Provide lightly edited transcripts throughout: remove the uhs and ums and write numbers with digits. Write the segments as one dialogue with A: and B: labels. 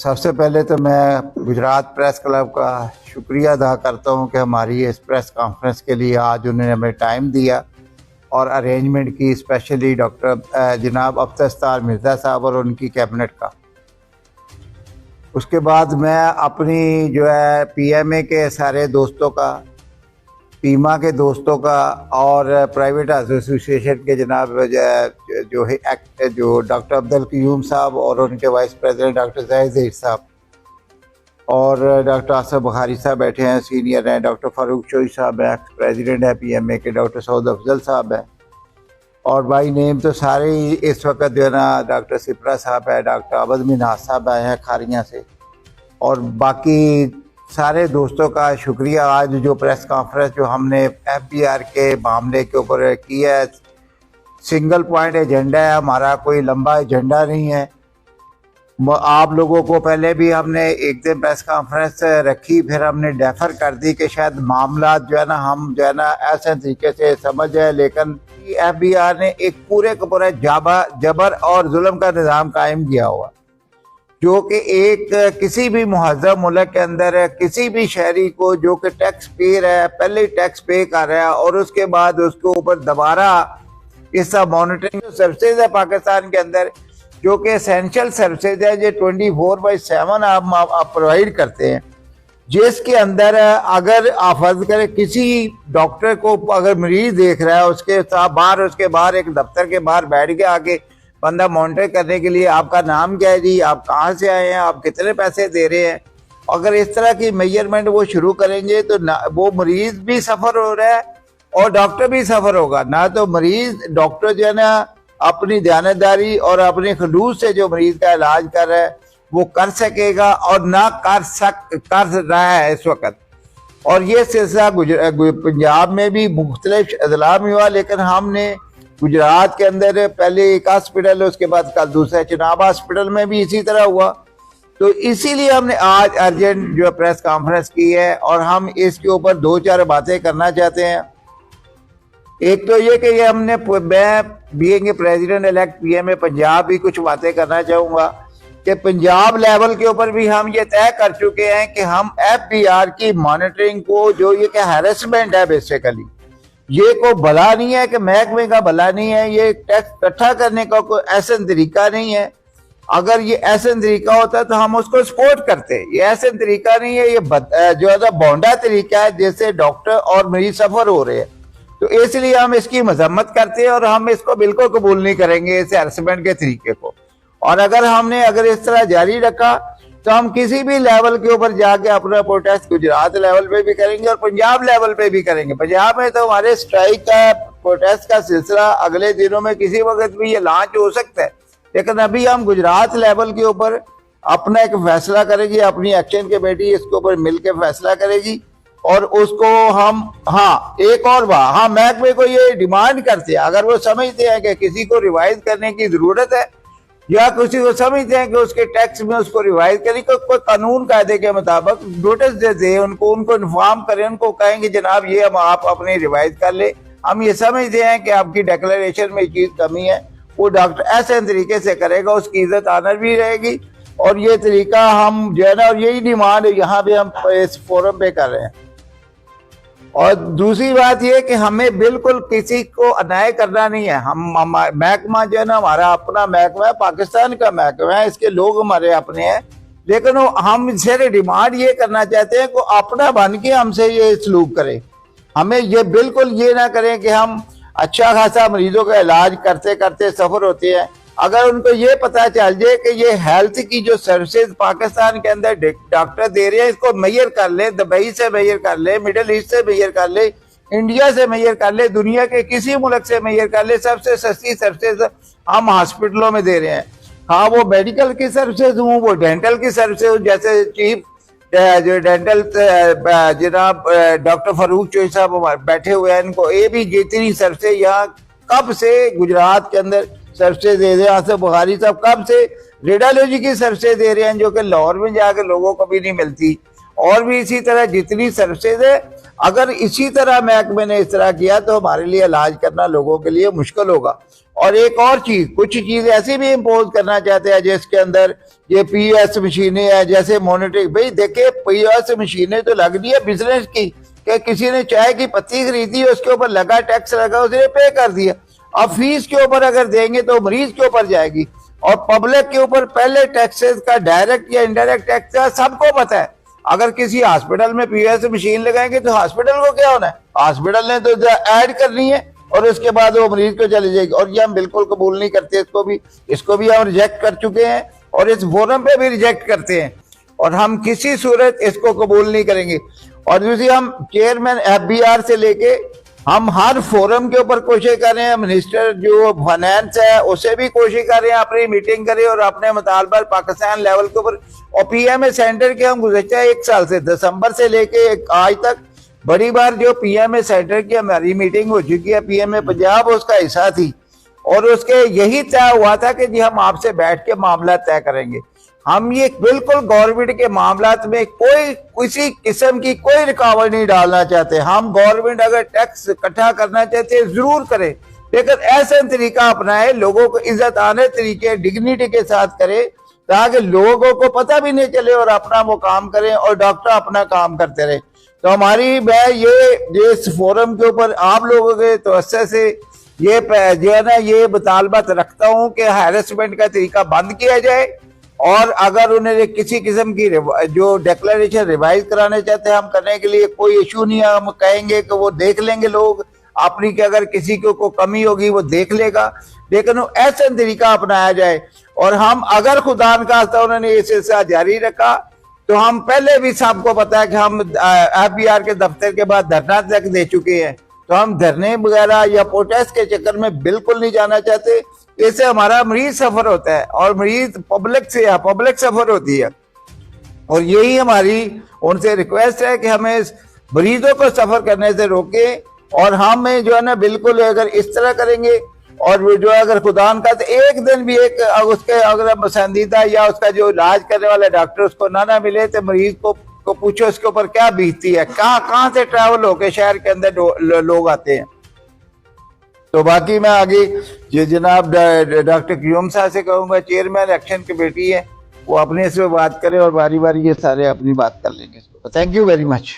A: सबसे पहले तो मैं गुजरात प्रेस क्लब का शुक्रिया अदा करता हूं कि हमारी इस प्रेस कॉन्फ्रेंस के लिए आज उन्होंने हमें टाइम दिया और अरेंजमेंट की, स्पेशली डॉक्टर जनाब अफ्तार मिर्ज़ा साहब और उनकी कैबिनेट का। उसके बाद मैं अपनी जो है पीएमए के सारे दोस्तों का, पीमा के दोस्तों का और प्राइवेट एसोसिएशन के जनाब जो डॉक्टर अब्दुल क़य्यूम साहब और उनके वाइस प्रेसिडेंट डॉक्टर ज़हीर साहब और डॉक्टर आसिफ बुखारी साहब बैठे हैं, सीनियर हैं। डॉक्टर फारूक चौधरी साहब हैं, एक्स प्रेसिडेंट है पीएमए के। डॉक्टर सऊद अफजल साहब हैं और बाई नेम तो सारे ही इस वक्त जो है ना, डॉक्टर सिपरा साहब है, डॉक्टर अबद मिनाज साहब आए हैं खारियाँ से, और बाकी सारे दोस्तों का शुक्रिया। आज जो प्रेस कॉन्फ्रेंस जो हमने एफबीआर के मामले के ऊपर किया है, सिंगल पॉइंट एजेंडा है हमारा, कोई लंबा एजेंडा नहीं है। आप लोगों को पहले भी हमने एक दिन प्रेस कॉन्फ्रेंस रखी, फिर हमने डेफर कर दी कि शायद मामला जो है ना हम जो है ना ऐसे तरीके से समझ जाए, लेकिन एफबीआर ने एक पूरे का पूरा जबर और जुल्म का निज़ाम कायम किया हुआ, जो कि एक किसी भी मुहज़्ज़ब मुल्क के अंदर किसी भी शहरी को जो कि टैक्स पेयर है, पहले टैक्स पे कर रहा है और उसके बाद उसके ऊपर दोबारा इसका मॉनिटरिंग सर्विसेज है पाकिस्तान के अंदर, जो कि एसेंशियल सर्विसेज है, जो 24/7 आप प्रोवाइड करते हैं, जिसके अंदर अगर आप फर्ज करें किसी डॉक्टर को अगर मरीज देख रहा है, उसके साथ बाहर, उसके बाहर एक दफ्तर के बाहर बैठ के आके बंदा मॉनिटर करने के लिए, आपका नाम क्या है जी, आप कहाँ से आए हैं, आप कितने पैसे दे रहे हैं, अगर इस तरह की मेजरमेंट वो शुरू करेंगे तो ना वो मरीज भी सफ़र हो रहा है और डॉक्टर भी सफ़र होगा। ना तो मरीज, डॉक्टर जो है ना अपनी दयानतदारी और अपने खलूस से जो मरीज का इलाज कर रहा है वो कर सकेगा और ना कर रहा है इस वक्त। और ये सिलसिला पंजाब में भी मुख्तलिफ अजला में हुआ, लेकिन हमने गुजरात के अंदर पहले एक हॉस्पिटल है, उसके बाद कल दूसरा चिनाब हॉस्पिटल में भी इसी तरह हुआ। तो इसीलिए हमने आज अर्जेंट जो प्रेस कॉन्फ्रेंस की है और हम इसके ऊपर 2-4 बातें करना चाहते हैं। एक तो ये कि ये हमने, मैं being president elect PMA Punjab भी कुछ बातें करना चाहूँगा कि पंजाब लेवल के ऊपर भी हम ये तय कर चुके हैं कि हम एफबीआर की मॉनिटरिंग को, जो ये कि हैरेसमेंट है बेसिकली, ये कोई भला नहीं है कि महकमे का भला नहीं है, ये टैक्स इकट्ठा करने का कोई ऐसा तरीका नहीं है। अगर ये ऐसा तरीका होता तो हम उसको सपोर्ट करते। ये ऐसा तरीका नहीं है, ये जो है बौंडा तरीका है जिससे डॉक्टर और मरीज सफर हो रहे हैं। तो इसलिए हम इसकी मजम्मत करते हैं और हम इसको बिल्कुल कबूल नहीं करेंगे, इस हैरेसमेंट के तरीके को। और अगर इस तरह जारी रखा तो हम किसी भी लेवल के ऊपर जाके अपना प्रोटेस्ट गुजरात लेवल पे भी करेंगे और पंजाब लेवल पे भी करेंगे। पंजाब में तो हमारे स्ट्राइक का, प्रोटेस्ट का सिलसिला अगले दिनों में किसी वक्त भी ये लॉन्च हो सकता है, लेकिन अभी हम गुजरात लेवल के ऊपर अपना एक फैसला करेगी, अपनी एक्शन कमेटी इसके ऊपर मिलकर फैसला करेगी और उसको हम, हाँ एक और बात, हाँ महकमे को ये डिमांड करते हैं, अगर वो समझते हैं कि किसी को रिवाइज करने की जरूरत है या किसी को समझते हैं कि उसके टैक्स में उसको रिवाइज करने को, कोई कानून कायदे के मुताबिक नोटिस दे दे, उनको इन्फॉर्म करें, उनको कहेंगे जनाब ये हम आप अपनी रिवाइज कर ले, हम ये समझते हैं कि आपकी डिक्लेरेशन में चीज कमी है। वो डॉक्टर ऐसे तरीके से करेगा, उसकी इज्जत आनर भी रहेगी। और ये तरीका हम जो है ना, और यही डिमांड यहाँ पे हम इस फोरम पे कर रहे हैं। और दूसरी बात यह कि हमें बिल्कुल किसी को अन्याय करना नहीं है। हम महकमा जो है ना, हमारा अपना महकमा है, पाकिस्तान का महकमा है, इसके लोग हमारे अपने हैं, लेकिन हम सिर्फ डिमांड ये करना चाहते हैं कि अपना बन के हमसे ये सलूक करें। हमें ये बिल्कुल ये ना करें कि हम अच्छा खासा मरीजों का इलाज करते करते सफर होते हैं। अगर उनको ये पता चल जाए कि ये हेल्थ की जो सर्विसेज पाकिस्तान के अंदर डॉक्टर दे रहे हैं, इसको मेजर कर ले, दुबई से मेजर कर ले, मिडिल ईस्ट से मेजर कर ले, इंडिया से मेजर कर ले, दुनिया के किसी मुल्क से मेजर कर ले, सबसे सस्ती सर्विसेज हम हॉस्पिटलों में दे रहे हैं। हाँ, वो मेडिकल की सर्विसेज हूँ, वो डेंटल की सर्विसेज, जैसे चीफ जो डेंटल जनाब डॉक्टर फारूक चौधरी साहब बैठे हुए हैं, इनको ये भी जितनी सर्विसेज यहाँ कब से गुजरात के अंदर सर्विसेज दे रहे हैं। आसिफ बुखारी साहब कब से रेडियोलॉजी की सर्विसेज दे रहे हैं, जो कि लाहौर में जाके लोगों को भी नहीं मिलती। और भी इसी तरह जितनी सर्विसेज है, अगर इसी तरह महकमे ने इस तरह किया तो हमारे लिए इलाज करना लोगों के लिए मुश्किल होगा। और एक और चीज, कुछ चीज ऐसी भी इम्पोज करना चाहते हैं जिसके अंदर ये पीएस मशीनें हैं, जैसे मॉनिटरिंग। भाई देखिए, पीएस मशीनें तो लग रही है बिजनेस की, कि किसी ने चाय की पत्ती खरीदी, उसके ऊपर लगा टैक्स लगा, उसने पे कर दिया। अब फीस के ऊपर अगर देंगे तो मरीज के ऊपर जाएगी, और पब्लिक के ऊपर पहले टैक्सेस का डायरेक्ट या इनडायरेक्ट टैक्स का सबको पता है। अगर किसी हॉस्पिटल में पीएस मशीन लगाएंगे तो हॉस्पिटल को क्या होना है? हॉस्पिटल ने तो ऐड करनी है और उसके बाद वो मरीज को चली जाएगी। और ये हम बिल्कुल कबूल नहीं करते, इसको भी हम रिजेक्ट कर चुके हैं और इस फोरम पे भी रिजेक्ट करते हैं, और हम किसी सूरत इसको कबूल नहीं करेंगे। और दूसरी, हम चेयरमैन एफबीआर से लेके हम हर फोरम के ऊपर कोशिश कर रहे हैं, मिनिस्टर जो फाइनेंस है उससे भी कोशिश कर रहे हैं अपनी मीटिंग करें और अपने मुतालबा पाकिस्तान लेवल के ऊपर। और पीएमए सेंटर के हम गुज़श्ता 1 साल से, दिसंबर से लेके आज तक बड़ी बार जो पीएमए सेंटर की हमारी मीटिंग हो चुकी है, पीएमए पंजाब उसका हिस्सा थी, और उसके यही तय हुआ था कि जी हम आपसे बैठ के मामला तय करेंगे। हम ये बिल्कुल गवर्नमेंट के मामलात में कोई किसी किस्म की कोई रुकावट नहीं डालना चाहते। हम गवर्नमेंट अगर टैक्स इकट्ठा करना चाहते हैं जरूर करे, लेकिन ऐसा तरीका अपनाए, लोगों को इज्जत आने तरीके, डिग्निटी के साथ करे, ताकि लोगों को पता भी नहीं चले और अपना वो काम करें और डॉक्टर अपना काम करते रहे। तो हमारी मैं ये इस फोरम के ऊपर आप लोगों के तवज्जो से ये जो है ना ये मुतालबा रखता हूँ कि हैरेसमेंट का तरीका बंद किया जाए, और अगर उन्हें किसी किस्म की जो डिक्लेरेशन रिवाइज कराने चाहते हैं हम करने के लिए कोई इशू नहीं है। हम कहेंगे कि वो देख लेंगे लोग अपनी, कि अगर किसी को कमी होगी वो देख लेगा, लेकिन वो ऐसा तरीका अपनाया जाए। और हम अगर खुदा न खास्ता उन्होंने ये सिलसिला जारी रखा तो हम पहले भी सबको पता है कि हम एफबीआर के दफ्तर के बाद धरना तक दे चुके हैं, तो हम धरने वगैरह या प्रोटेस्ट के चक्कर में बिल्कुल नहीं जाना चाहते। इससे हमारा मरीज सफर होता है और मरीज पब्लिक सफर होती है, और यही हमारी उनसे रिक्वेस्ट है कि हमें इस मरीजों को सफर करने से रोकें। और हमें जो है ना बिल्कुल अगर इस तरह करेंगे, और जो अगर खुदा का तो एक दिन भी एक उसके अगर पसंदीदा या उसका जो इलाज करने वाला डॉक्टर उसको ना मिले तो मरीज को पूछो उसके ऊपर क्या बीतती है, कहाँ से ट्रैवल होके शहर के अंदर लोग आते हैं। तो बाकी मैं आगे ये जनाब डॉक्टर क्यूम साहब से कहूँगा, चेयरमैन एक्शन कमेटी है, वो अपने से बात करें और बारी बारी ये सारे अपनी बात कर लेंगे। Thank you very much.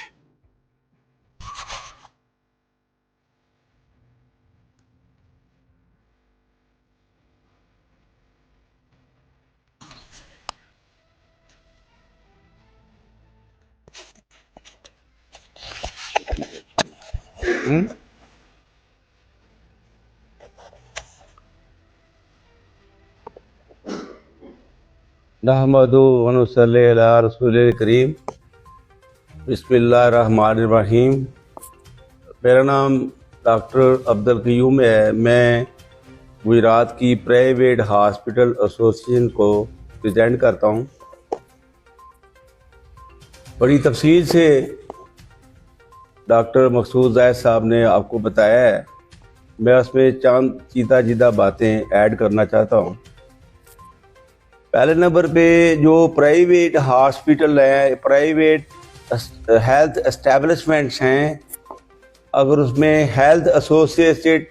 B: नहमदु व नसल्ली अला रसूलिल करीम। बिस्मिल्लाहिर्रहमानिर्रहीम। मेरा नाम डॉक्टर अब्दुल क़य्यूम है। मैं गुजरात की प्राइवेट हॉस्पिटल एसोसिएशन को प्रेजेंट करता हूँ। बड़ी तफसील से डॉक्टर मकसूद ज़ैद साहब ने आपको बताया है, मैं उसमें चंद चीता बातें ऐड करना चाहता हूँ। पहले नंबर पे जो प्राइवेट हॉस्पिटल है, प्राइवेट हेल्थ एस्टेब्लिशमेंट्स हैं, अगर उसमें हेल्थ एसोसिएटेड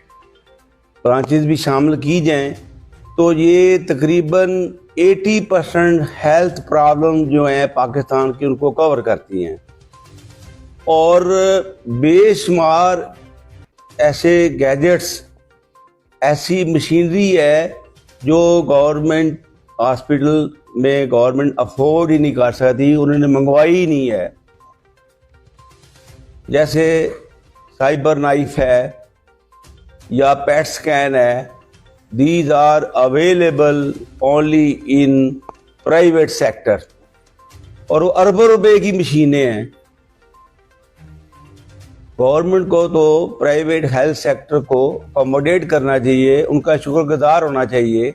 B: ब्रांचेस भी शामिल की जाएं तो ये तकरीबन 80% हेल्थ प्रॉब्लम जो हैं पाकिस्तान की उनको कवर करती हैं। और बेशुमार ऐसे गैजेट्स, ऐसी मशीनरी है जो गवर्नमेंट हॉस्पिटल में गवर्नमेंट अफोर्ड ही नहीं कर सकती, उन्होंने मंगवाई ही नहीं है। जैसे साइबर नाइफ है या पेट स्कैन है, these are available only in private sector, और वो अरबों रुपए की मशीनें हैं। गवर्नमेंट को तो प्राइवेट हेल्थ सेक्टर को अकोमोडेट करना चाहिए, उनका शुक्रगुजार होना चाहिए।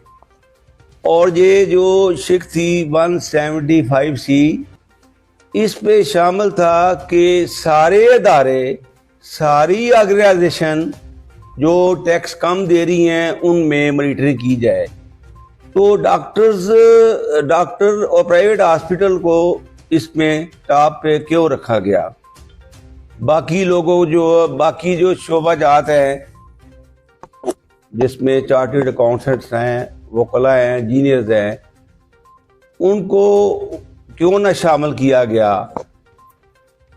B: और ये जो शिक थी 175C, इस पे शामिल था कि सारे अदारे, सारी ऑर्गेनाइजेशन जो टैक्स कम दे रही हैं उनमें मॉनिटरिंग की जाए। तो डॉक्टर और प्राइवेट हॉस्पिटल को इसमें टॉप पे क्यों रखा गया? बाकी जो शोबाजात हैं जिसमें चार्टर्ड अकाउंटेंट्स हैं, वकला हैं, इंजीनियर्स हैं, उनको क्यों ना शामिल किया गया?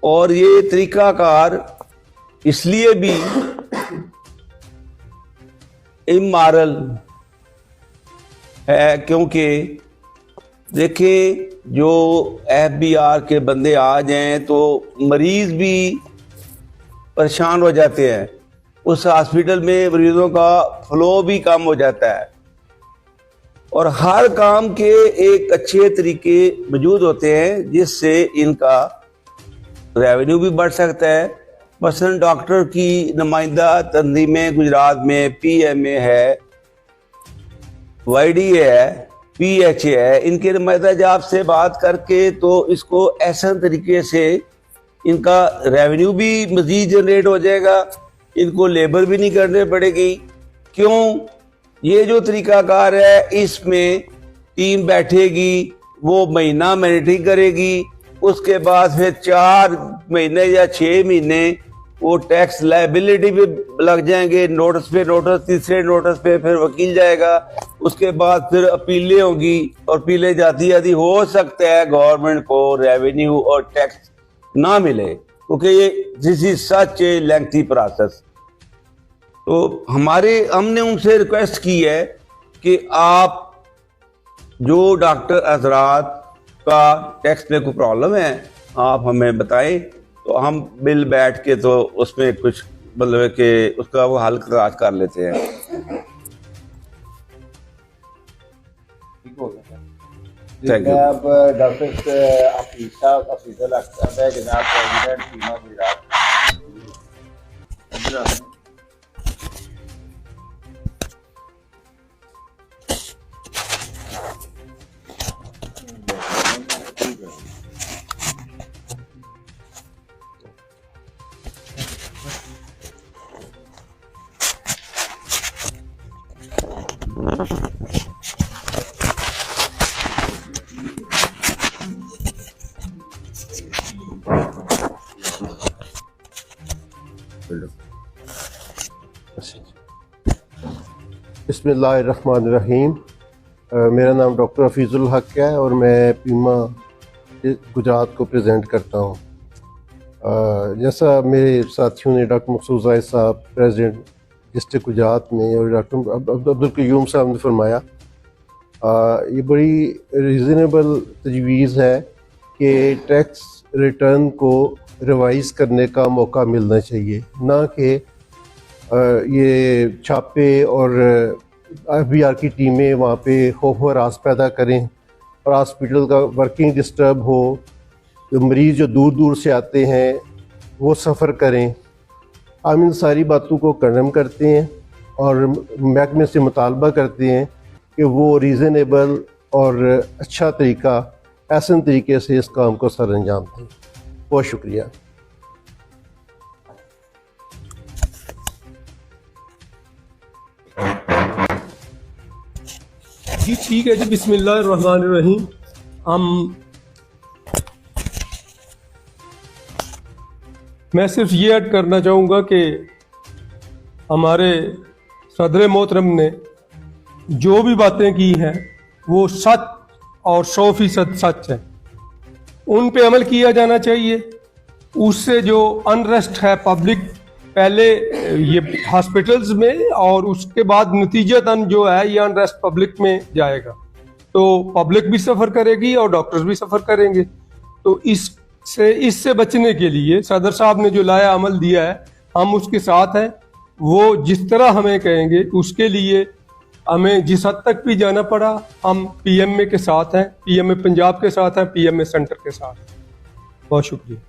B: और ये तरीकाकार इसलिए भी इमोरल है क्योंकि देखिए जो FBI के बंदे आ जाएं तो मरीज भी परेशान हो जाते हैं, उस हॉस्पिटल में मरीजों का फ्लो भी कम हो जाता है और हर काम के एक अच्छे तरीके मौजूद होते हैं जिससे इनका रेवेन्यू भी बढ़ सकता है। मसलन डॉक्टर की नुमाइंदा तंजीमें गुजरात में PMA है, YDA है, PHA है, इनके नुमाइंदा जब आपसे बात करके तो इसको ऐसा तरीके से इनका रेवेन्यू भी मजीद जनरेट हो जाएगा, इनको लेबर भी नहीं करने पड़ेगी। क्यों? ये जो तरीकाकार है इसमें टीम बैठेगी, वो महीना मॉनिटरिंग करेगी, उसके बाद फिर 4 महीने या 6 महीने वो टैक्स लायबिलिटी पे लग जाएंगे, नोटिस पे नोटिस, तीसरे नोटिस पे फिर वकील जाएगा, उसके बाद फिर अपीलें होंगी और अपीलें जाती जाती हो सकता है गवर्नमेंट को रेवेन्यू और टैक्स ना मिले क्योंकि ये this is such A lengthy process. तो हमने उनसे रिक्वेस्ट की है कि आप जो डॉक्टर हजरात का टैक्स में कोई प्रॉब्लम है आप हमें बताएं तो हम बिल बैठ के तो उसमें कुछ मतलब कि उसका वो हल तलाश कर लेते हैं। Thank you.
A: अब डॉक्टर अफीजुल हक साहब है, जनाब प्रेसिडेंट बीमा गुजरात।
C: बिस्मिल्लाहिर्रहमानिर्रहीम। मेरा नाम डॉक्टर हफीजुल हक है और मैं पीमा गुजरात को प्रेजेंट करता हूँ। जैसा मेरे साथियों ने डॉक्टर मकसूद जाहिद साहब प्रेसिडेंट डिस्ट्रिक्ट गुजरात में और डॉक्टर अब्दुल क़य्यूम साहब ने फरमाया, ये बड़ी रीज़नेबल तजवीज़ है कि टैक्स रिटर्न को रिवाइज़ करने का मौका मिलना चाहिए, ना कि ये छापे और FBI की टीमें वहाँ पे खौफ हरास पैदा करें और हॉस्पिटल का वर्किंग डिस्टर्ब हो, जो मरीज़ जो दूर दूर से आते हैं वो सफ़र करें। हम इन सारी बातों को कंडेम करते हैं और महकमे से मुतालबा करते हैं कि वो रीज़नेबल और अच्छा तरीका ऐसे तरीके से इस काम को सर अंजाम दें। बहुत शुक्रिया।
D: जी ठीक है जी, बिस्मिल्लाहिर्रहमानिर्रहीम। मैं सिर्फ ये ऐड करना चाहूँगा कि हमारे सदर मोहतरम ने जो भी बातें की हैं वो सच और 100% सच है, उन पे अमल किया जाना चाहिए। उससे जो अनरेस्ट है पब्लिक पहले ये हॉस्पिटल्स में और उसके बाद नतीजतन जो है ये अनरेस्ट पब्लिक में जाएगा, तो पब्लिक भी सफ़र करेगी और डॉक्टर्स भी सफ़र करेंगे। तो इससे बचने के लिए सदर साहब ने जो लाया अमल दिया है हम उसके साथ हैं। वो जिस तरह हमें कहेंगे उसके लिए हमें जिस हद तक भी जाना पड़ा हम PMA के साथ हैं, PMA पंजाब के साथ हैं, PMA सेंटर के साथ। बहुत शुक्रिया।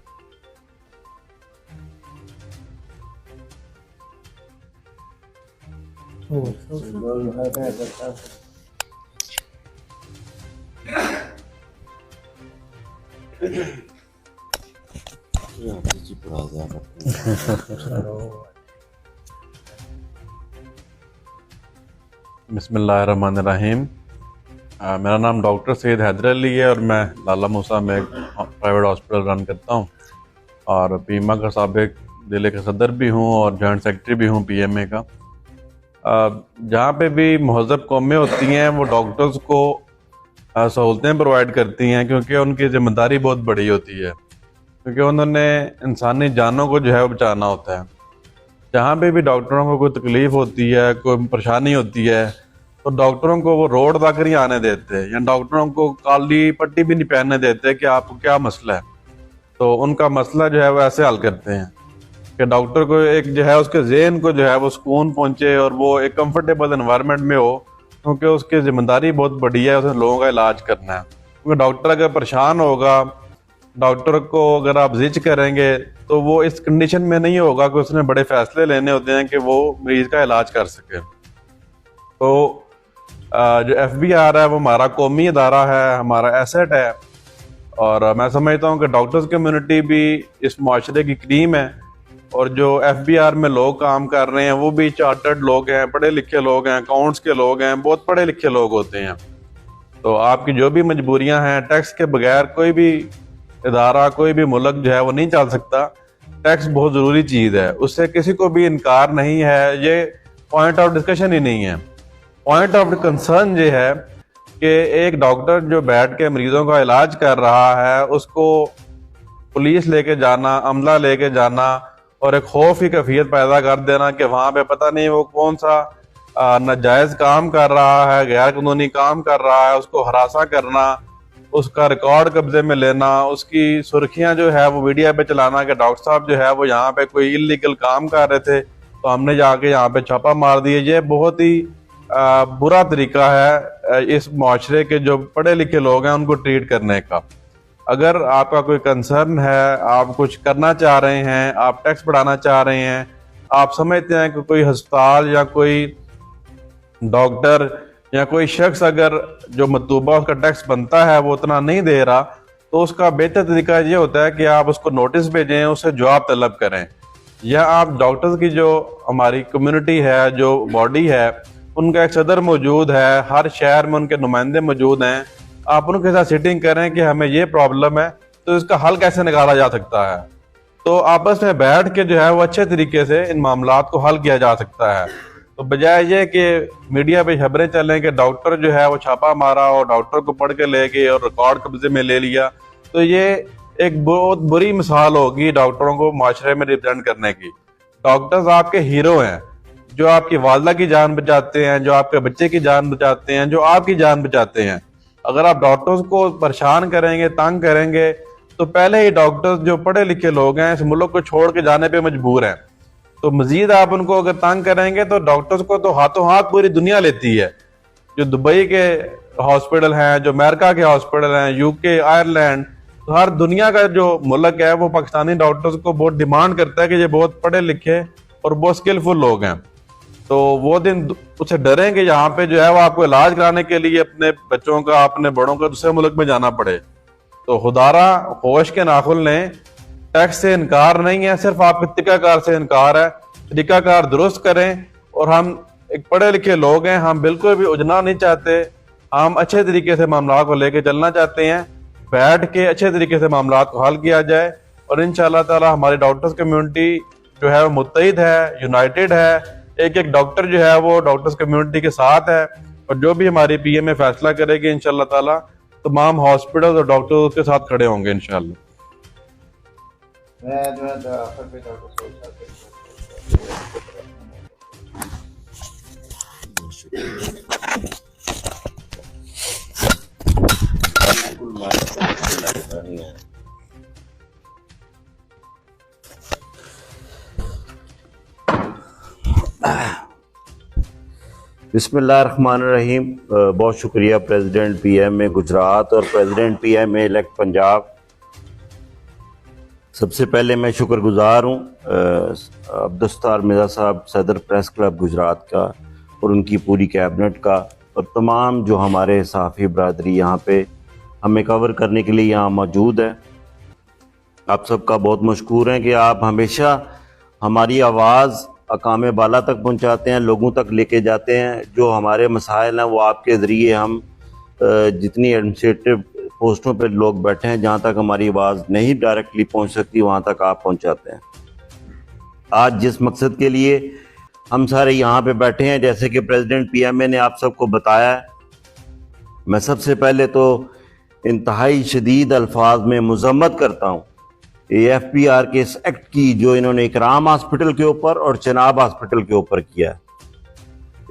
E: बिस्मिल्लाहिर्रहमानिर्रहीम। मेरा नाम डॉक्टर सैयद हैदर अली है और मैं लाला मूसा में एक प्राइवेट हॉस्पिटल रन करता हूँ और पीमा का साबिक ज़िले का सदर भी हूँ और जॉइंट सेक्रेटरी भी हूँ पीएमए का। जहाँ पे भी महज़ब कौमें होती हैं वो डॉक्टर्स को सहूलतें प्रोवाइड करती हैं क्योंकि उनकी ज़िम्मेदारी बहुत बड़ी होती है, क्योंकि उन्होंने इंसानी जानों को जो है वो बचाना होता है। जहाँ पे भी डॉक्टरों को कोई तकलीफ़ होती है, कोई परेशानी होती है, तो डॉक्टरों को वो रोड तक नहीं आने देते या डॉक्टरों को काली पट्टी भी नहीं पहनने देते कि आपको क्या मसला है। तो उनका मसला जो है वो ऐसे हल करते हैं कि डॉक्टर को एक जो है उसके ज़हन को जो है वो सुकून पहुँचे और वो एक कंफर्टेबल एनवायरनमेंट में हो, क्योंकि उसकी ज़िम्मेदारी बहुत बड़ी है, उसे लोगों का इलाज करना है। क्योंकि डॉक्टर अगर परेशान होगा, डॉक्टर को अगर आप जिच करेंगे तो वो इस कंडीशन में नहीं होगा कि उसने बड़े फैसले लेने होते हैं कि वो मरीज़ का इलाज कर सके। तो जो FBR है वो हमारा कौमी इदारा है, हमारा एसेट है और मैं समझता हूँ कि डॉक्टर्स कम्युनिटी भी इस माशरे की क्रीम है और जो FBR में लोग काम कर रहे हैं वो भी चार्टर्ड लोग हैं, पढ़े लिखे लोग हैं, अकाउंट्स के लोग हैं, बहुत पढ़े लिखे लोग होते हैं। तो आपकी जो भी मजबूरियां हैं, टैक्स के बगैर कोई भी इदारा, कोई भी मुल्क जो है वो नहीं चल सकता। टैक्स बहुत ज़रूरी चीज़ है, उससे किसी को भी इनकार नहीं है, ये पॉइंट ऑफ डिस्कशन ही नहीं है। पॉइंट ऑफ कंसर्न ये है कि एक डॉक्टर जो बैठ के मरीजों का इलाज कर रहा है उसको पुलिस लेके जाना, अमला लेके जाना और एक खौफ की कैफियत पैदा कर देना कि वहाँ पे पता नहीं वो कौन सा नाजायज़ काम कर रहा है, गैर कानूनी काम कर रहा है, उसको हरासा करना, उसका रिकॉर्ड कब्जे में लेना, उसकी सुर्खियाँ जो है वो मीडिया पे चलाना कि डॉक्टर साहब जो है वो यहाँ पे कोई इलीगल काम कर रहे थे तो हमने जाके यहाँ पे छापा मार दिए। ये बहुत ही बुरा तरीका है इस माशरे के जो पढ़े लिखे लोग हैं उनको ट्रीट करने का। अगर आपका कोई कंसर्न है, आप कुछ करना चाह रहे हैं, आप टैक्स बढ़ाना चाह रहे हैं, आप समझते हैं कि कोई अस्पताल या कोई डॉक्टर या कोई शख्स अगर जो मतलूबा उसका टैक्स बनता है वो उतना नहीं दे रहा, तो उसका बेहतर तरीका ये होता है कि आप उसको नोटिस भेजें, उससे जवाब तलब करें, या आप डॉक्टर्स की जो हमारी कम्युनिटी है, जो बॉडी है, उनका एक सदर मौजूद है, हर शहर में उनके नुमाइंदे मौजूद हैं, आप उनके साथ सिटिंग करें कि हमें ये प्रॉब्लम है तो इसका हल कैसे निकाला जा सकता है। तो आपस में बैठ के जो है वो अच्छे तरीके से इन मामलात को हल किया जा सकता है। तो बजाय ये कि मीडिया पे खबरें चलें कि डॉक्टर जो है वो छापा मारा और डॉक्टर को पढ़ के ले गए और रिकॉर्ड कब्जे में ले लिया, तो ये एक बहुत बुरी मिसाल होगी डॉक्टरों को माशरे में रिप्रेजेंट करने की। डॉक्टर्स आपके हीरो हैं, जो आपकी वालदा की जान बचाते हैं, जो आपके बच्चे की जान बचाते हैं, जो आपकी जान बचाते हैं। अगर आप डॉक्टर्स को परेशान करेंगे, तंग करेंगे, तो पहले ही डॉक्टर्स जो पढ़े लिखे लोग हैं इस मुल्क को छोड़ के जाने पे मजबूर हैं। तो मजीद आप उनको अगर तंग करेंगे तो डॉक्टर्स को तो हाथों हाथ पूरी दुनिया लेती है। जो दुबई के हॉस्पिटल हैं, जो अमेरिका के हॉस्पिटल हैं, UK, आयरलैंड, तो हर दुनिया का जो मुल्क है वो पाकिस्तानी डॉक्टर्स को बहुत डिमांड करता है कि ये बहुत पढ़े लिखे और बहुत स्किलफुल लोग हैं। तो वो दिन उससे डरेंगे यहाँ पे जो है वो आपको इलाज कराने के लिए अपने बच्चों का, अपने बड़ों का दूसरे मुल्क में जाना पड़े। तो खुदारा होश के नाखुल ने टैक्स से इनकार नहीं है, सिर्फ आपके तरीकाकार से इनकार है। तरीकाकार दुरुस्त करें और हम एक पढ़े लिखे लोग हैं, हम बिल्कुल भी उलझना नहीं चाहते, हम अच्छे तरीके से मामला को लेके चलना चाहते हैं। बैठ के अच्छे तरीके से मामला को हल किया जाए और इंशाअल्लाह ताला हमारी डॉक्टर्स कम्युनिटी जो है वो मुत्तहिद है, यूनाइटेड है। एक एक डॉक्टर जो है वो डॉक्टर्स कम्युनिटी के साथ है और जो भी हमारी PMA फैसला करेगी इंशाअल्लाह ताला तमाम हॉस्पिटल और डॉक्टर उसके साथ खड़े होंगे इंशाअल्लाह।
A: मैं जो है आखिर पे डॉक्टर
F: बिस्मिल्लाहिर्रहमानिर्रहीम। बहुत शुक्रिया प्रेसिडेंट PMA गुजरात और प्रेसिडेंट PMA इलेक्ट पंजाब। सबसे पहले मैं शुक्रगुजार हूँ अब्दुस्तार मिर्ज़ा साहब, सदर प्रेस क्लब गुजरात का, और उनकी पूरी कैबिनेट का, और तमाम जो हमारे सहाफ़ी बरादरी यहाँ पे हमें कवर करने के लिए यहाँ मौजूद है। आप सबका बहुत मशकूर हैं कि आप हमेशा हमारी आवाज़ अकाम बाला तक पहुँचाते हैं, लोगों तक लेके जाते हैं। जो हमारे मसाइल हैं वो आपके ज़रिए हम जितनी एडमिनिस्ट्रेटिव पोस्टों पे लोग बैठे हैं, जहाँ तक हमारी आवाज़ नहीं डायरेक्टली पहुँच सकती वहाँ तक आप पहुँचाते हैं। आज जिस मकसद के लिए हम सारे यहाँ पे बैठे हैं, जैसे कि प्रेसिडेंट पीएमए ने आप सबको बताया है, मैं सबसे पहले तो इंतहाई शदीद अल्फाज में मजम्मत करता हूँ एफबीआर के इस एक्ट की जो इन्होंने इकराम हॉस्पिटल के ऊपर और चनाब हॉस्पिटल के ऊपर किया।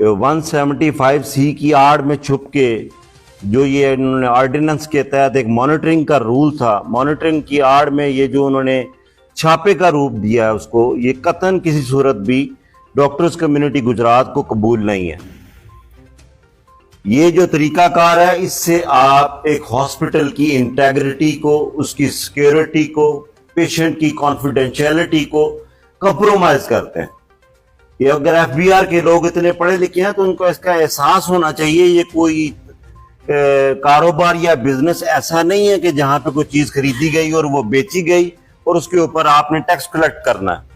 F: 175C की आड़ में छुप के जो ये इन्होंने ऑर्डिनेंस के तहत एक मॉनिटरिंग का रूल था, मॉनिटरिंग की आड़ में ये जो उन्होंने छापे का रूप दिया है, उसको ये कतन किसी सूरत भी डॉक्टर्स कम्युनिटी गुजरात को कबूल नहीं है। ये जो तरीकाकार है, इससे आप एक हॉस्पिटल की इंटेग्रिटी को, उसकी सिक्योरिटी को, पेशेंट की कॉन्फिडेंशियलिटी को कंप्रोमाइज करते हैं। ये अगर एफबीआर के लोग इतने पढ़े लिखे हैं तो उनको इसका एहसास होना चाहिए ये कोई कारोबार या बिजनेस ऐसा नहीं है कि जहां पे कोई चीज खरीदी गई और वो बेची गई और उसके ऊपर आपने टैक्स कलेक्ट करना है।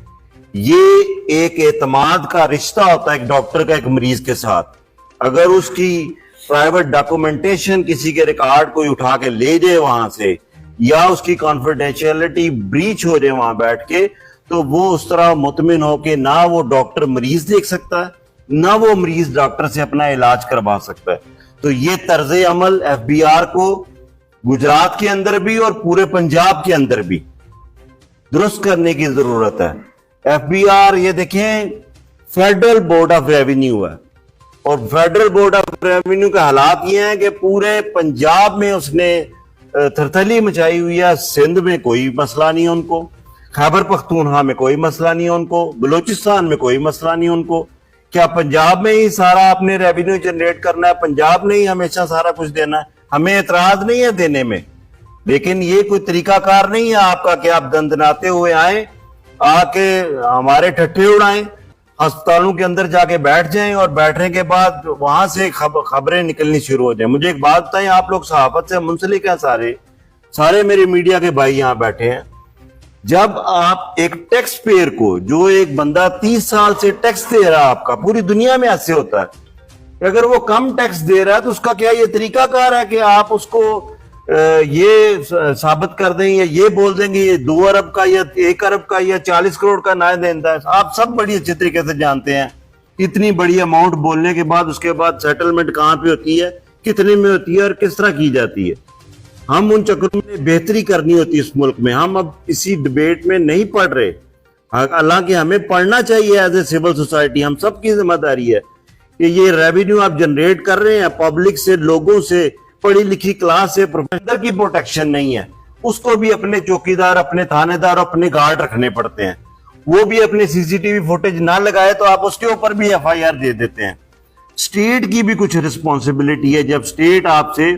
F: ये एक एतमाद का रिश्ता होता है एक डॉक्टर का एक मरीज के साथ। अगर उसकी प्राइवेट डॉक्यूमेंटेशन किसी के रिकॉर्ड कोई उठा के ले जाए वहां से, या उसकी कॉन्फिडेंशियलिटी ब्रीच हो जाए वहां बैठ के, तो वो उस तरह मुतमिन हो के ना वो डॉक्टर मरीज देख सकता है, ना वो मरीज डॉक्टर से अपना इलाज करवा सकता है। तो ये तर्ज अमल एफबीआर को गुजरात के अंदर भी और पूरे पंजाब के अंदर भी दुरुस्त करने की जरूरत है। एफबीआर ये देखें फेडरल बोर्ड ऑफ रेवेन्यू है, और फेडरल बोर्ड ऑफ रेवेन्यू के हालात ये हैं कि पूरे पंजाब में उसने थरथली मचाई हुई है। सिंध में कोई मसला नहीं है उनको, खैबर पख्तूनख्वा में कोई मसला नहीं है उनको, बलूचिस्तान में कोई मसला नहीं है उनको। क्या पंजाब में ही सारा आपने रेवेन्यू जनरेट करना है, पंजाब ने ही हमेशा सारा कुछ देना है? हमें एतराज नहीं है देने में, लेकिन ये कोई तरीकाकार नहीं है आपका कि आप दंदनाते हुए आए, आके हमारे ठट्ठे उड़ाएं, अस्पतालों के अंदर जाके बैठ जाएं और बैठने के बाद वहां से खबरें निकलनी शुरू हो जाए। मुझे एक बात बताएं, आप लोग सहाफत से मुंसलिक हैं, सारे मेरे मीडिया के भाई यहाँ बैठे हैं। जब आप एक टैक्स पेयर को, जो एक बंदा 30 साल से टैक्स दे रहा है, आपका पूरी दुनिया में ऐसे होता है, अगर वो कम टैक्स दे रहा है तो उसका क्या ये तरीकाकार है कि आप उसको ये साबित कर दें या ये बोल देंगे ये 2 अरब का या 1 अरब का या 40 करोड़ का ना देता है? आप सब बड़ी अच्छे तरीके से जानते हैं इतनी बड़ी अमाउंट बोलने के बाद उसके बाद सेटलमेंट कहाँ पे होती है, कितने में होती है और किस तरह की जाती है। हम उन चक्रों में बेहतरी करनी होती है इस मुल्क में। हम अब इसी डिबेट में नहीं पढ़ रहे, हालांकि हमें पढ़ना चाहिए एज ए सिविल सोसाइटी। हम सबकी जिम्मेदारी है कि ये रेवेन्यू आप जनरेट कर रहे हैं पब्लिक से, लोगों से, पढ़ी लिखी क्लास से, प्रोफेसर की प्रोटेक्शन नहीं है, उसको भी अपने चौकीदार, अपने थानेदार, अपने गार्ड रखने पड़ते हैं। वो भी अपने सीसीटीवी फुटेज ना लगाए तो आप उसके ऊपर भी एफआईआर दे देते हैं। स्टेट की भी कुछ रिस्पॉन्सिबिलिटी है। जब स्टेट आपसे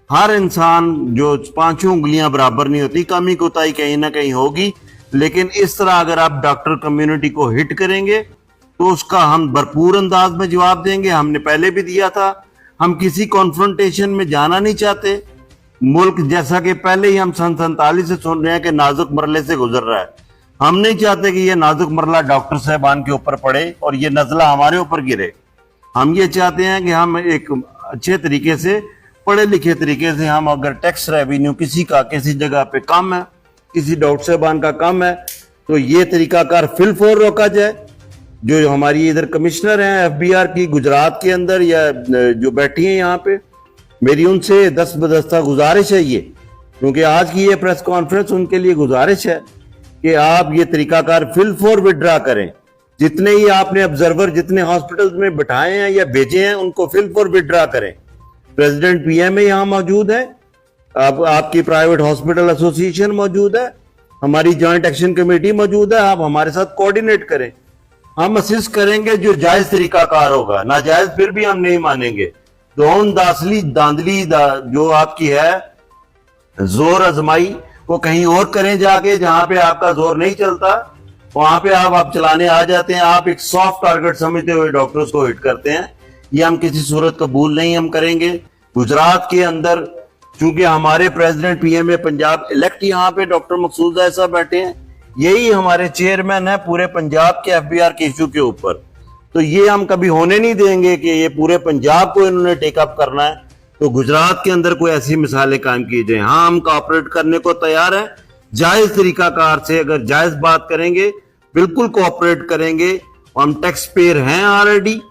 F: हर इंसान जो 5 उंगलियां बराबर नहीं होती, कमी कोताही कहीं ना कहीं होगी, लेकिन इस तरह अगर आप डॉक्टर कम्युनिटी को हिट करेंगे तो उसका हम भरपूर अंदाज में जवाब देंगे। हमने पहले भी दिया था। हम किसी कॉन्फ्रंटेशन में जाना नहीं चाहते। मुल्क जैसा कि पहले ही हम सन 47 से सुन रहे हैं कि नाजुक मरले से गुजर रहा है, हम नहीं चाहते कि ये नाजुक मरला डॉक्टर साहबान के ऊपर पड़े और ये नजला हमारे ऊपर गिरे। हम ये चाहते हैं कि हम एक अच्छे तरीके से, पढ़े लिखे तरीके से, हम अगर टैक्स रेवेन्यू किसी का किसी जगह पे कम है, किसी डॉक्टर साहबान का कम है, तो ये तरीकाकार फिलफोर रोका जाए। जो हमारी इधर कमिश्नर हैं एफबीआर की गुजरात के अंदर या जो बैठी हैं यहाँ पे, मेरी उनसे दस्तबदस्ता गुजारिश है ये, क्योंकि आज की ये प्रेस कॉन्फ्रेंस उनके लिए गुजारिश है कि आप ये तरीकाकार फिल फॉर विड्रा करें। जितने ही आपने ऑब्जर्वर जितने हॉस्पिटल्स में बिठाए हैं या भेजे हैं उनको फिल फॉर विड्रा करें। प्रेसिडेंट पीएमए यहाँ मौजूद है, आपकी प्राइवेट हॉस्पिटल एसोसिएशन मौजूद है, हमारी जॉइंट एक्शन कमेटी मौजूद है। आप हमारे साथ कोऑर्डिनेट करें, हम असिस्ट करेंगे जो जायज तरीकाकार होगा, नाजायज फिर भी हम नहीं मानेंगे। दासली दांधली जो आपकी है जोर आजमाई, वो कहीं और करें जाके जहां पे आपका जोर नहीं चलता, वहां पे आप चलाने आ जाते हैं। आप एक सॉफ्ट टारगेट समझते हुए डॉक्टर्स को हिट करते हैं, ये हम किसी सूरत कबूल नहीं हम करेंगे। गुजरात के अंदर चूंकि हमारे प्रेसिडेंट पीएमए पंजाब इलेक्ट यहाँ पे डॉक्टर मकसूद जायद साहब बैठे हैं, यही हमारे चेयरमैन है पूरे पंजाब के एफबीआर के इशू के ऊपर। तो ये हम कभी होने नहीं देंगे कि ये पूरे पंजाब को इन्होंने टेकअप करना है। तो गुजरात के अंदर कोई ऐसी मिसालें कायम की जाए। हाँ, हम कोऑपरेट करने को तैयार हैं, जायज तरीकाकार से अगर जायज बात करेंगे बिल्कुल कोऑपरेट करेंगे। हम टैक्स पेयर हैं ऑलरेडी।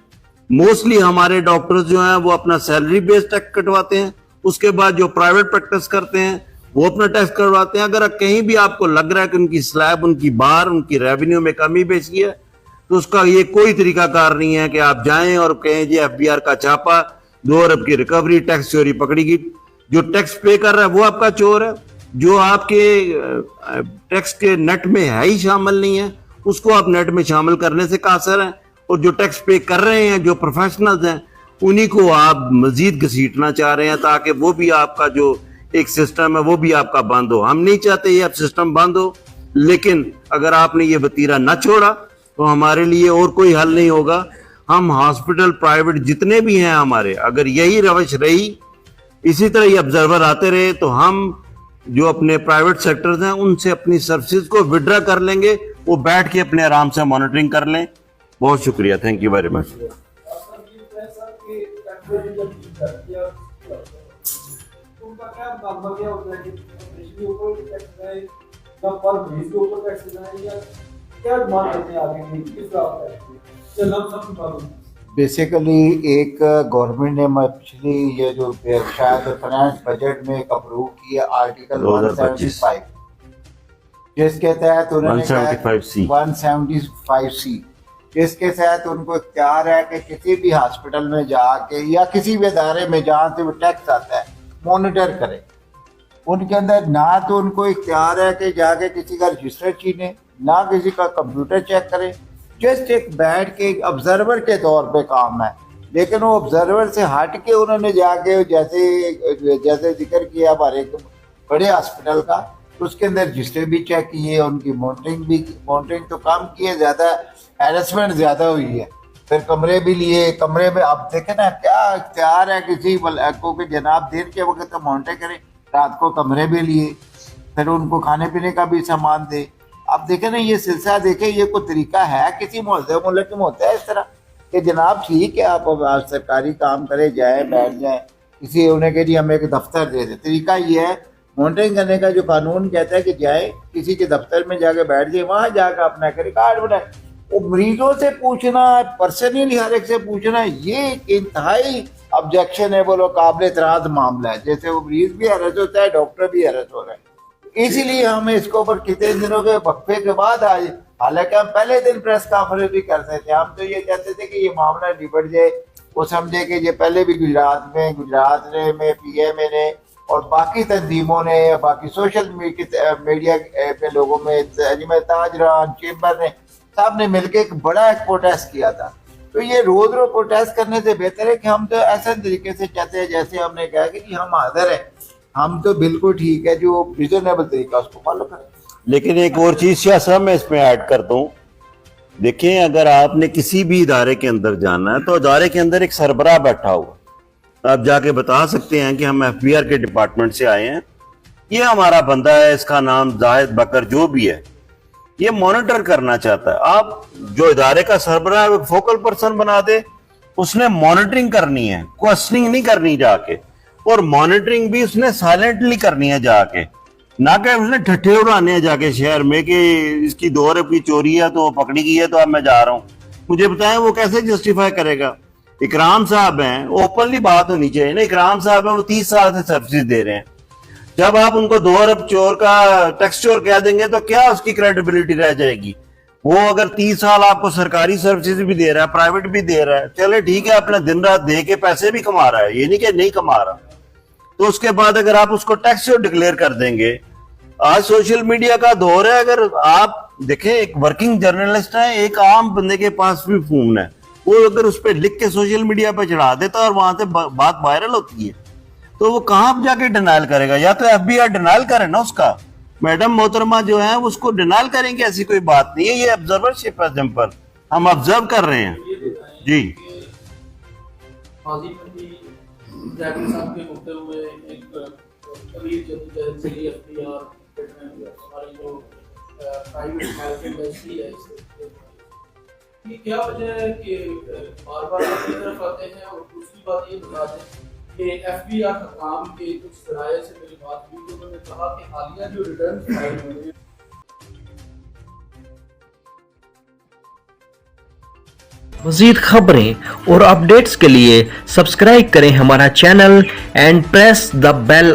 F: मोस्टली हमारे डॉक्टर्स जो हैं वो अपना सैलरी बेस्ड टैक्स कटवाते हैं, उसके बाद जो प्राइवेट प्रैक्टिस करते हैं वो अपना टैक्स करवाते हैं। अगर कहीं भी आपको लग रहा है कि उनकी स्लैब, उनकी बार, उनकी रेवेन्यू में कमी बेची है, तो उसका ये कोई तरीकाकार नहीं है कि आप जाएं और कहें जी FBI का छापा, 2 अरब की रिकवरी, टैक्स चोरी पकड़ी गई। जो टैक्स पे कर रहा है वो आपका चोर है, जो आपके टैक्स के नेट में है ही शामिल नहीं है उसको आप नेट में शामिल करने से कासर हैं। और जो टैक्स पे कर रहे हैं, जो प्रोफेशनल्स हैं, उन्हीं को आप मजीद घसीटना चाह रहे हैं ताकि वो भी आपका जो एक सिस्टम है वो भी आपका बंद हो। हम नहीं चाहते ये अब सिस्टम बंद हो, लेकिन अगर आपने ये वतीरा न छोड़ा तो हमारे लिए और कोई हल नहीं होगा। हम हॉस्पिटल प्राइवेट जितने भी हैं हमारे, अगर यही रवश रही, इसी तरह ये ऑब्जर्वर आते रहे, तो हम जो अपने प्राइवेट सेक्टर्स हैं उनसे अपनी सर्विसेज को विड्रा कर लेंगे, वो बैठ के अपने आराम से मॉनिटरिंग कर लें। बहुत शुक्रिया, thank you very much.
A: Basically एक गवर्नमेंट ने पिछली ये जो शायद फाइनेंस बजट में एक अप्रूव किया आर्टिकल 175, जिसके तहत उन्होंने 175C, जिसके तहत उनको इख्तियार है कि किसी भी हॉस्पिटल में जाके या किसी भी इदारे में जहाँ से वो टैक्स आता है मॉनिटर करें। उनके अंदर ना तो उनको इख्तियार है कि जाके किसी का रजिस्टर छीने, ना किसी का कंप्यूटर चेक करें, जस्ट एक बैठ के एक ऑब्जर्वर के तौर पे काम है। लेकिन वो ऑब्जर्वर से हट के उन्होंने जाके जैसे जिक्र किया हमारे एक बड़े हॉस्पिटल का, तो उसके अंदर रजिस्टर भी चेक किए, उनकी मॉनिटरिंग तो कम किए, ज़्यादा हैरेसमेंट ज़्यादा हुई है। फिर कमरे भी लिए, कमरे में आप देखें ना क्या इख्तियार है किसी को कि जनाब दिन के वक्त तो मॉनिटर करें, रात को कमरे भी लिए, फिर उनको खाने पीने का भी सामान दे। आप देखें ना ये सिलसिला देखें, ये कोई तरीका है किसी मुल्क में होता है इस तरह कि जनाब ठीक है आप सरकारी काम करें, जाए बैठ जाए, किसी उन्हें के लिए हमें एक दफ्तर दे दे। तरीका ये है मॉनिटरिंग करने का, जो कानून कहता है कि जाए किसी के दफ्तर में जाके बैठ जाए, वहाँ जाकर अपना एक रिकॉर्ड बनाए। वो मरीजों से पूछना, पर्सनली हर एक से पूछना, ये इंतहाई ऑब्जेक्शन है, बोलो काबिल एतराज मामला है। जैसे वो मरीज भी हैरत होता है, डॉक्टर भी हैरत हो रहा है। इसीलिए हम इसके ऊपर कितने दिनों के वक्फे के बाद आज, हालांकि हम पहले दिन प्रेस कॉन्फ्रेंस भी करते थे, हम तो ये कहते थे कि ये मामला निपट जाए। वो समझे कि ये पहले भी गुजरात में PMA ने और बाकी तंजीमों ने, बाकी सोशल मीडिया पे लोगों में, ताजरान चेंबर ने, सब ने मिलकर एक बड़ा एक प्रोटेस्ट किया था। तो ये रोज प्रोटेस्ट करने से बेहतर है कि हम तो ऐसे तरीके से चाहते हैं जैसे हमने कहा कि हम हाजिर हैं, हम तो बिल्कुल ठीक है, जो रिजनेबल तरीका उसको फॉलो करें।
F: लेकिन एक और चीज शाह साहब मैं इसमें ऐड करता हूँ, देखें अगर आपने किसी भी इदारे के अंदर जाना है तो इदारे के अंदर एक सरबराह बैठा हुआ, आप जाके बता सकते हैं कि हम FBR के डिपार्टमेंट से आए हैं, ये हमारा बंदा है, इसका नाम जाहिद बकर जो भी है, ये मॉनिटर करना चाहता है। आप जो इदारे का सरबराह है फोकल पर्सन बना दे, उसने मॉनिटरिंग करनी है, क्वेश्चनिंग नहीं करनी जाके, और मॉनिटरिंग भी उसने साइलेंटली करनी है जाके, ना कि उसने ठट्ठे उड़ाने हैं जाके शहर में कि इसकी 2 अरब की चोरी है तो पकड़ी गई है तो अब मैं जा रहा हूँ। मुझे बताएं वो कैसे जस्टिफाई करेगा? इकराम साहब हैं, ओपनली बात होनी चाहिए ना, इकराम साहब हैं, वो 30 साल से सर्विस दे रहे हैं। जब आप उनको 2 अरब चोर का टैक्स चोर कह देंगे तो क्या उसकी क्रेडिबिलिटी रह जाएगी? वो अगर 30 साल आपको सरकारी सर्विसेज भी दे रहा है, प्राइवेट भी दे रहा है, चले ठीक है, अपना दिन रात दे के पैसे भी कमा रहा है, ये नहीं कि नहीं कमा रहा, तो उसके बाद अगर आप उसको टैक्स चोर डिक्लेयर कर देंगे, आज सोशल मीडिया का दौर है, अगर आप देखें एक वर्किंग जर्नलिस्ट है, एक आम बंदे के पास भी फोन है, वो अगर उस पर लिख के सोशल मीडिया पर चढ़ा देता और वहां से बात वायरल होती है, तो वो कहां जाके डिनाइल करेगा? या तो FBI डिनाइल करे ना उसका, मैडम मोहतरमा जो है उसको डिनाइल करेंगे, ऐसी कोई बात नहीं है, ये ऑब्जर्वरशिप है सिंपल, हम ऑब्जर्व कर रहे हैं जी।
G: ये क्या वजह है कि बार बार अपनी तरफ आते हैं? और दूसरी बात ये बता दें कि FBI हकाम के कुछ जराये से मेरी बात हुई तो उन्होंने कहा कि हालिया जो रिटर्न फाइल हुए हैं
H: मज़ीद खबरें और अपडेट्स के लिए सब्सक्राइब करें हमारा channel and press the bell